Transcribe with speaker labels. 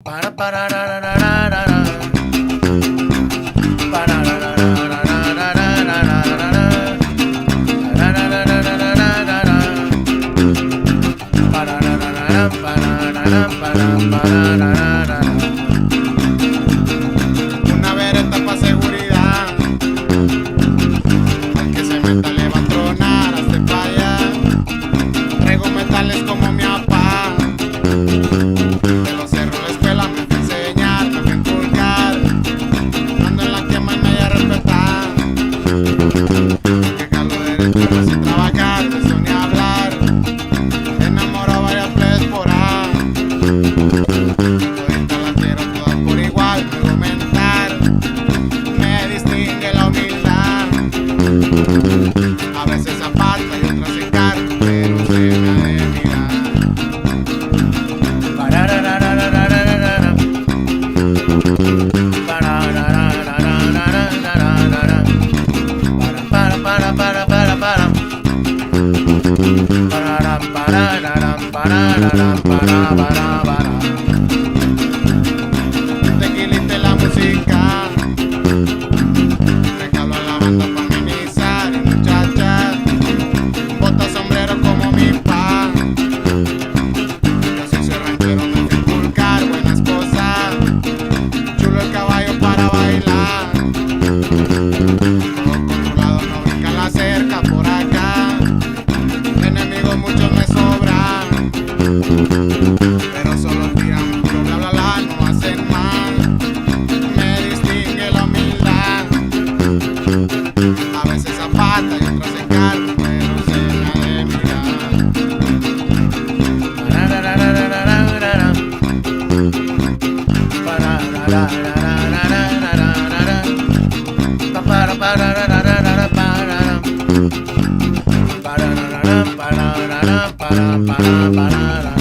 Speaker 1: Para para ra ra ra ra ra ra. Para ra ra ra ra ra ra ra ra ra ra. Ra ra ra ra ra ra ra ra. Para ra ra ra ra para ra ra para ra ra ra.
Speaker 2: Una vereta pa' seguridad. Al que se meta le va a tronar hasta pa' allá. Traigo metales como mi papá. De los cerros de la escuela me fui a enseñar, me fui a inculcar. Ando en la quema y me voy a respetar. Que jalo derecho no sé trabajar, de eso ni hablar. Enamoro a varias plebes por ahí. Toditas las quiero todas por igual, puedo mentar. Me distingue la humildad. A veces aparta y otras se carga, pero se me ha de mirar.
Speaker 1: Para ra ra ra ra ra ra ra ra. Para ra ra ra ra ra ra ra ra. Para para para para. Para ra para ra ra para para.
Speaker 2: Tequilite la música. Me jalo a la banda pa' amenizar. Y muchachas, bota sombrero como mi pa. Yo soy ese ranchero, me fui a inculcar buenas cosas. Chulo el caballo para bailar. Todo controlado, no brinca la cerca por acá. Enemigos muchos me sobran. Pero solo tiran puro bla bla bla, no hacen mal. Me distingue la humildad. A veces zapata y otras se carga, pero se me ha de mirar.
Speaker 1: Para ra ra ra ra ra ra ra. Para ra ra ra ra ra ra ra ra. Para para ra ra ra ra para. Para ra ra para ra para para.